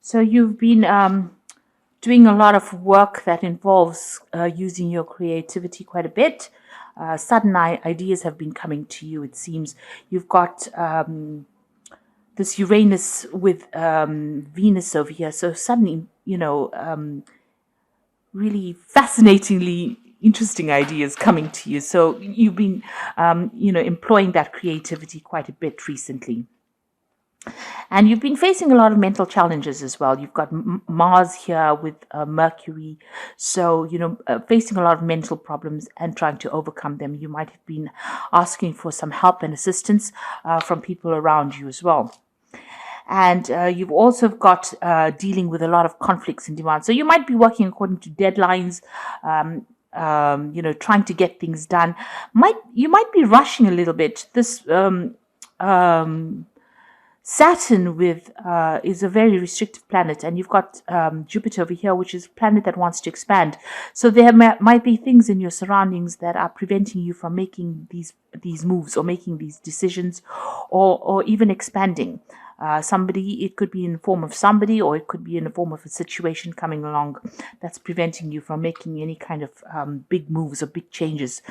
So you've been doing a lot of work that involves using your creativity quite a bit. Sudden ideas have been coming to you. It seems you've got this Uranus with Venus over here. So suddenly, really fascinatingly interesting ideas coming to you. So you've been, employing that creativity quite a bit recently. And you've been facing a lot of mental challenges as well. You've got Mars here with Mercury. So, facing a lot of mental problems and trying to overcome them. You might have been asking for some help and assistance from people around you as well. And you've also got dealing with a lot of conflicts and demands. So you might be working according to deadlines, trying to get things done. You might be rushing a little bit. This Saturn with is a very restrictive planet, and you've got Jupiter over here, which is a planet that wants to expand. So there might be things in your surroundings that are preventing you from making these moves or making these decisions, or even expanding. Somebody, it could be in the form of somebody, or it could be in the form of a situation coming along that's preventing you from making any kind of big moves or big changes.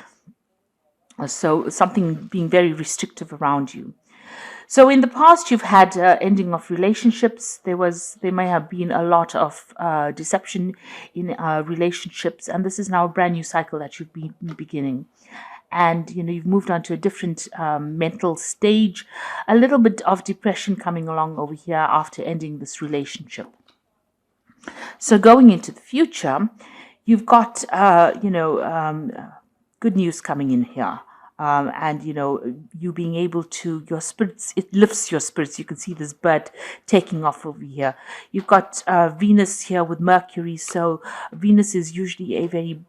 So something being very restrictive around you. So in the past, you've had ending of relationships. There may have been a lot of deception in relationships, and this is now a brand new cycle that you've been beginning. And you've moved on to a different mental stage, a little bit of depression coming along over here after ending this relationship. So going into the future, you've got good news coming in here. And you being able to, your spirits, it lifts your spirits. You can see this bird taking off over here. You've got Venus here with Mercury. So Venus is usually a very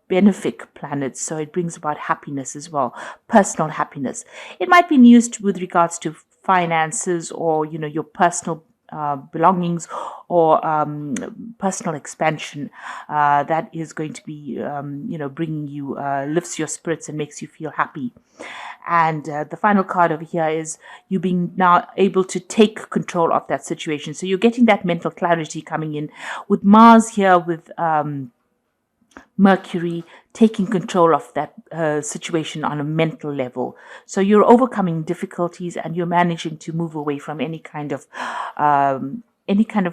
benefic planet, so it brings about happiness as well, personal happiness. It might be used with regards to finances, or your personal belongings, or personal expansion that is going to be bringing you, lifts your spirits and makes you feel happy. And the final card over here is you being now able to take control of that situation. So you're getting that mental clarity coming in with Mars here with Mercury taking control of that situation on a mental level. So you're overcoming difficulties, and you're managing to move away from any kind of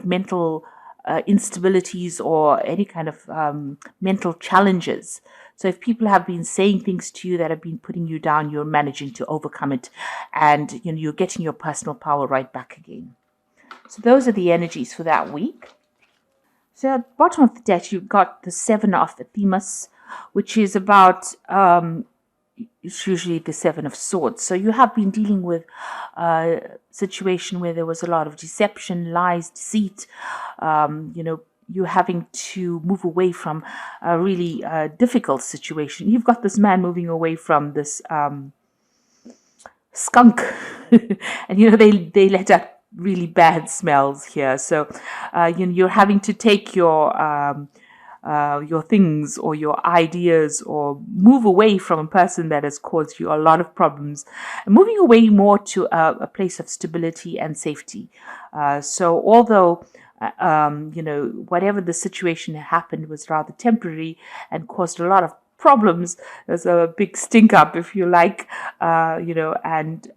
mental instabilities, or any kind of mental challenges. So if people have been saying things to you that have been putting you down, you're managing to overcome it, and you're getting your personal power right back again. So those are the energies for that week. So at the bottom of the deck, you've got the Seven of the Themis, which is about, it's usually the Seven of Swords. So you have been dealing with a situation where there was a lot of deception, lies, deceit. You're having to move away from a really difficult situation. You've got this man moving away from this skunk, and they let out really bad smells here. So you're having to take your things or your ideas, or move away from a person that has caused you a lot of problems, and moving away more to a place of stability and safety. So although whatever the situation happened was rather temporary and caused a lot of problems, there's a big stink up, if you like, and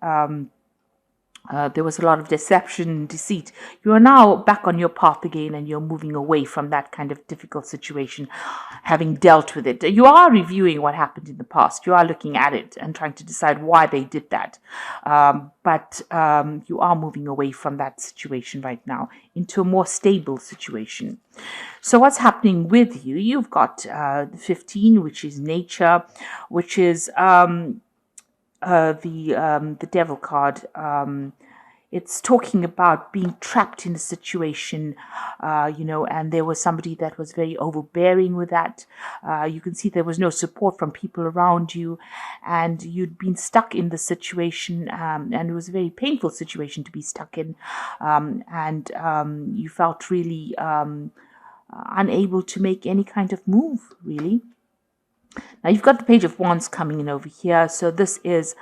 there was a lot of deception, deceit. You are now back on your path again, and you're moving away from that kind of difficult situation, having dealt with it. You are reviewing what happened in the past. You are looking at it and trying to decide why they did that. But you are moving away from that situation right now into a more stable situation. So what's happening with you? You've got the 15, which is nature, which is the devil card. It's talking about being trapped in a situation, and there was somebody that was very overbearing with that. You can see there was no support from people around you, and you'd been stuck in the situation, and it was a very painful situation to be stuck in, and you felt really unable to make any kind of move, really. Now you've got the Page of Wands coming in over here. So this is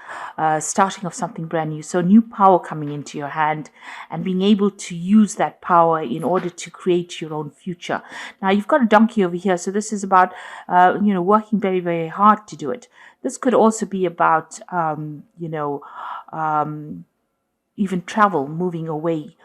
starting of something brand new. So new power coming into your hand and being able to use that power in order to create your own future. Now you've got a donkey over here. So this is about, working very, very hard to do it. This could also be about, even travel, moving away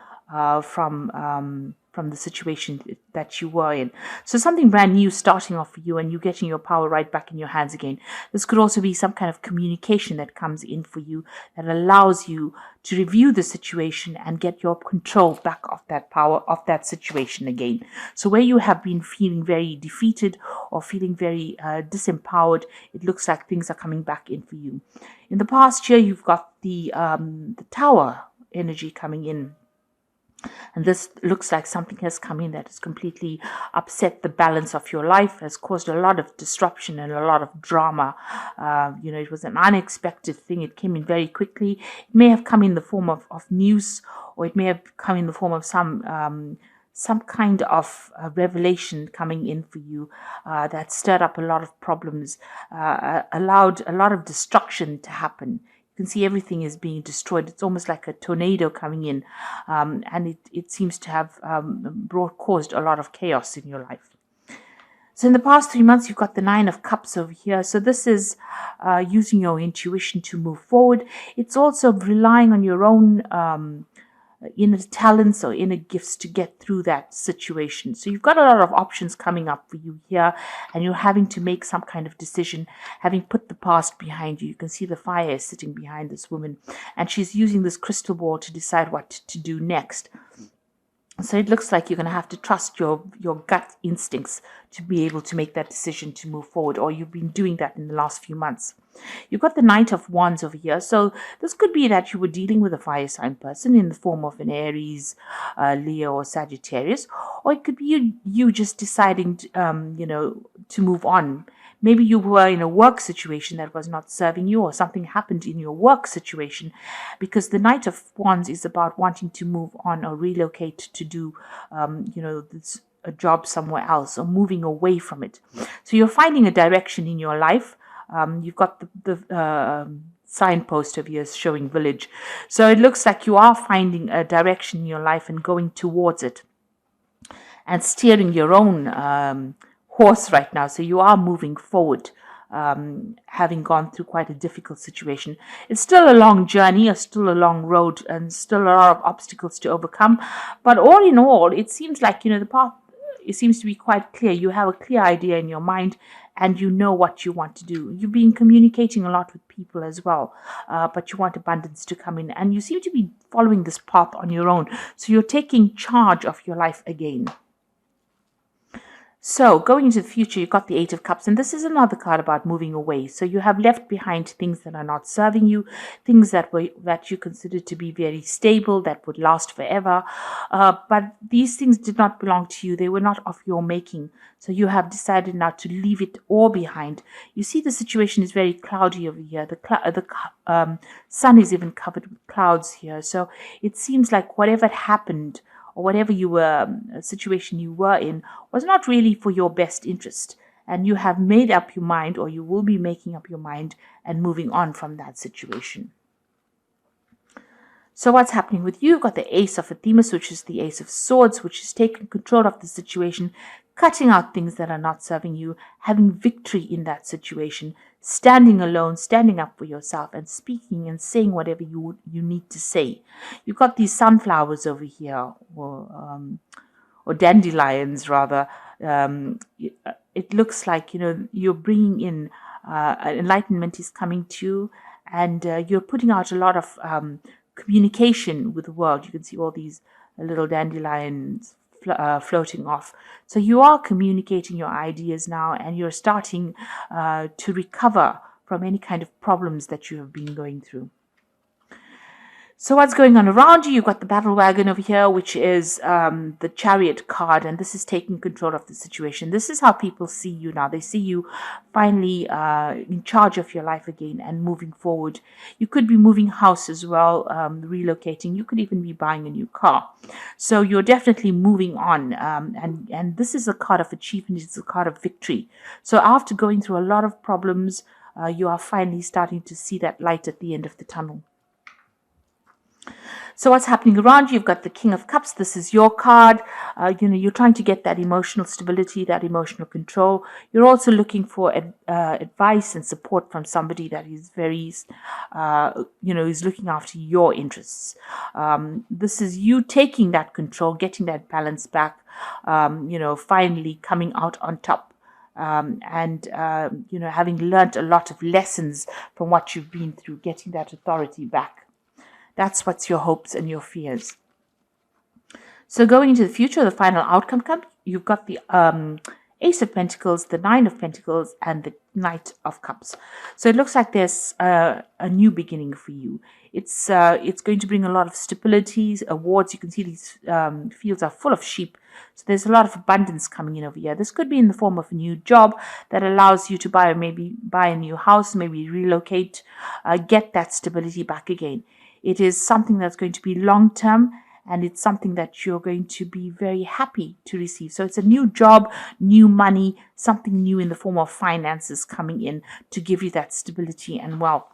from the situation that you were in. So something brand new starting off for you, and you getting your power right back in your hands again. This could also be some kind of communication that comes in for you that allows you to review the situation and get your control back of that power of that situation again. So where you have been feeling very defeated or feeling very disempowered, it looks like things are coming back in for you. In the past year, you've got the Tower energy coming in. And this looks like something has come in that has completely upset the balance of your life, has caused a lot of disruption and a lot of drama. It was an unexpected thing. It came in very quickly. It may have come in the form of news, or it may have come in the form of some kind of revelation coming in for you that stirred up a lot of problems, allowed a lot of destruction to happen. You can see everything is being destroyed. It's almost like a tornado coming in, and it seems to have caused a lot of chaos in your life. So in the past 3 months, you've got the Nine of Cups over here. So this is using your intuition to move forward. It's also relying on your own inner talents or inner gifts to get through that situation. So you've got a lot of options coming up for you here, and you're having to make some kind of decision, having put the past behind you. You can see the fire is sitting behind this woman, and she's using this crystal ball to decide what to do next. So it looks like you're going to have to trust your gut instincts to be able to make that decision to move forward, or you've been doing that in the last few months. You've got the Knight of Wands over here. So this could be that you were dealing with a fire sign person in the form of an Aries, Leo, or Sagittarius, or it could be you just deciding, to move on. Maybe you were in a work situation that was not serving you, or something happened in your work situation, because the Knight of Wands is about wanting to move on or relocate to do, a job somewhere else, or moving away from it. So you're finding a direction in your life. You've got the signpost of yours showing village. So it looks like you are finding a direction in your life and going towards it and steering your own horse right now. So you are moving forward, having gone through quite a difficult situation. It's still a long journey, or still a long road, and still a lot of obstacles to overcome. But all in all, it seems like, the path, it seems to be quite clear. You have a clear idea in your mind, and you know what you want to do. You've been communicating a lot with people as well, but you want abundance to come in, and you seem to be following this path on your own. So you're taking charge of your life again. So going into the future, you've got the Eight of Cups, and this is another card about moving away. So you have left behind things that are not serving you, things that you considered to be very stable, that would last forever. But these things did not belong to you. They were not of your making. So you have decided now to leave it all behind. You see the situation is very cloudy over here. The sun is even covered with clouds here. So it seems like whatever happened, or whatever situation you were in, was not really for your best interest. And you have made up your mind, or you will be making up your mind and moving on from that situation. So what's happening with you? You've got the Ace of Athemus, which is the Ace of Swords, which is taking control of the situation, cutting out things that are not serving you, having victory in that situation, standing alone, standing up for yourself, and speaking and saying whatever you need to say. You've got these sunflowers over here, or dandelions rather. It looks like, you're bringing in enlightenment is coming to you, and you're putting out a lot of communication with the world. You can see all these little dandelions floating off. So you are communicating your ideas now, and you're starting to recover from any kind of problems that you have been going through. So what's going on around you? You've got the battle wagon over here, which is the chariot card, and this is taking control of the situation. This is how people see you now. They see you finally in charge of your life again and moving forward. You could be moving house as well, relocating. You could even be buying a new car. So you're definitely moving on, and this is a card of achievement. It's a card of victory. So after going through a lot of problems, you are finally starting to see that light at the end of the tunnel. So what's happening around you? You've got the King of Cups. This is your card. You're trying to get that emotional stability, that emotional control. You're also looking for advice and support from somebody that is very, is looking after your interests. This is you taking that control, getting that balance back, finally coming out on top. Having learned a lot of lessons from what you've been through, getting that authority back. That's what's your hopes and your fears. So going into the future, the final outcome comes. You've got the Ace of Pentacles, the Nine of Pentacles, and the Knight of Cups. So it looks like there's a new beginning for you. It's going to bring a lot of stability, awards. You can see these fields are full of sheep. So there's a lot of abundance coming in over here. This could be in the form of a new job that allows you to buy a new house, maybe relocate, get that stability back again. It is something that's going to be long-term, and it's something that you're going to be very happy to receive. So it's a new job, new money, something new in the form of finances coming in to give you that stability and wealth.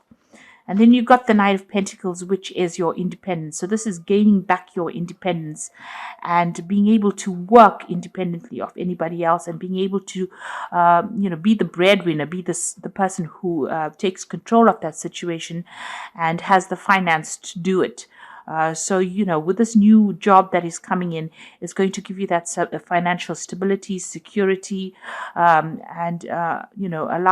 And then you've got the Knight of Pentacles, which is your independence. So this is gaining back your independence and being able to work independently of anybody else, and being able to, be the breadwinner, be the person who takes control of that situation and has the finance to do it. With this new job that is coming in, is going to give you that financial stability, security, allow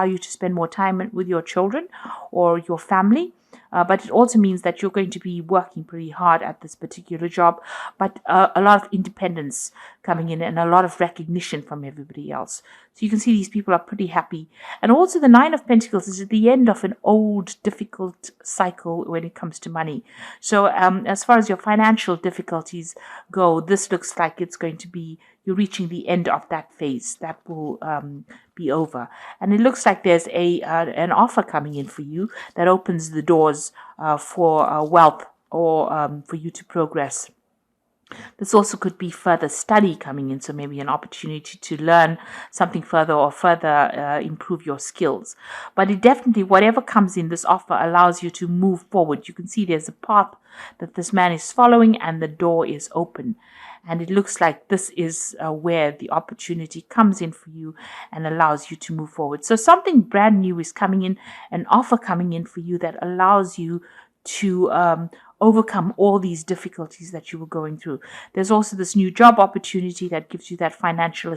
you to spend more time with your children or your family. But it also means that you're going to be working pretty hard at this particular job, but a lot of independence coming in and a lot of recognition from everybody else. So you can see these people are pretty happy. And also the Nine of Pentacles is at the end of an old, difficult cycle when it comes to money. So as far as your financial difficulties go, this looks like it's going to be, you're reaching the end of that phase. That will be over. And it looks like there's an offer coming in for you that opens the doors for wealth or for you to progress. This also could be further study coming in, so maybe an opportunity to learn something further or further improve your skills. But it definitely, whatever comes in, this offer allows you to move forward. You can see there's a path that this man is following and the door is open. And it looks like this is where the opportunity comes in for you and allows you to move forward. So something brand new is coming in, an offer coming in for you that allows you to overcome all these difficulties that you were going through. There's also this new job opportunity that gives you that financial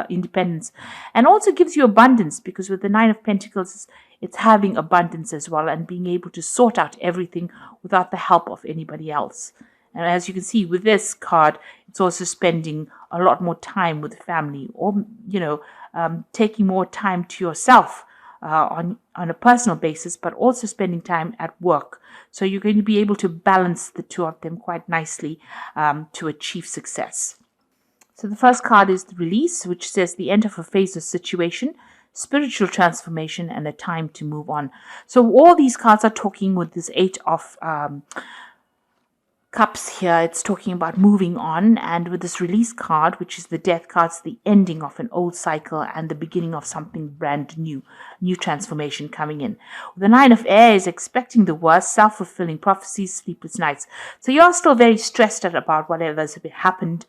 independence, and also gives you abundance, because with the Nine of Pentacles, it's having abundance as well and being able to sort out everything without the help of anybody else. And as you can see with this card, it's also spending a lot more time with family, or, taking more time to yourself on a personal basis, but also spending time at work. So you're going to be able to balance the two of them quite nicely to achieve success. So the first card is the Release, which says the end of a phase or situation, spiritual transformation, and a time to move on. So all these cards are talking with this Eight of Cups here. It's talking about moving on, and with this Release card, which is the Death card, it's the ending of an old cycle and the beginning of something brand new transformation coming in. The Nine of Air is expecting the worst, self-fulfilling prophecies, sleepless nights. So you are still very stressed out about whatever has happened.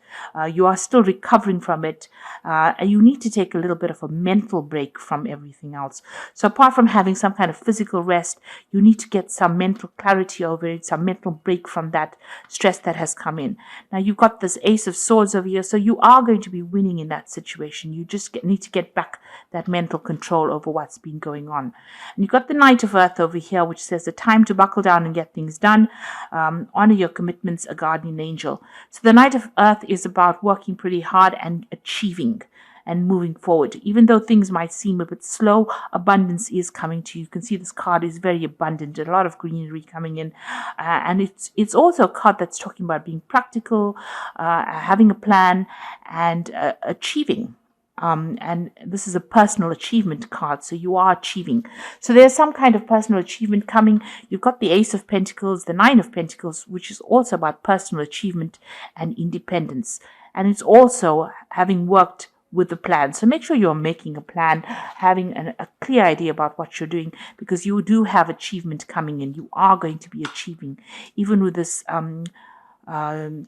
You are still recovering from it, and you need to take a little bit of a mental break from everything else. So apart from having some kind of physical rest, you need to get some mental clarity over it, some mental break from that stress that has come in. Now you've got this Ace of Swords over here, so you are going to be winning in that situation. You just need to get back that mental control over what's been going on. And you've got the Knight of Earth over here, which says the time to buckle down and get things done. Honor your commitments, a guardian angel. So the Knight of Earth is about working pretty hard and achieving. and moving forward. Even though things might seem a bit slow, abundance is coming to you. You can see this card is very abundant, a lot of greenery coming in. And it's also a card that's talking about being practical, having a plan, and achieving. And this is a personal achievement card, so you are achieving. So there's some kind of personal achievement coming. You've got the Ace of Pentacles, the Nine of Pentacles, which is also about personal achievement and independence. And it's also having worked with the plan. So make sure you're making a plan, having a clear idea about what you're doing, because you do have achievement coming in. You are going to be achieving, even with this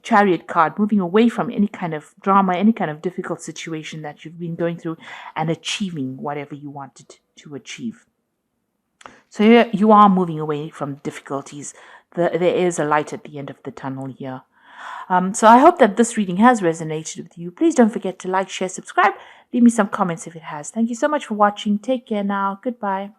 Chariot card, moving away from any kind of drama, any kind of difficult situation that you've been going through, and achieving whatever you wanted to achieve. So here you are moving away from difficulties. There is a light at the end of the tunnel here. So I hope that this reading has resonated with you. Please don't forget to like, share, subscribe. Leave me some comments if it has. Thank you so much for watching. Take care now. Goodbye.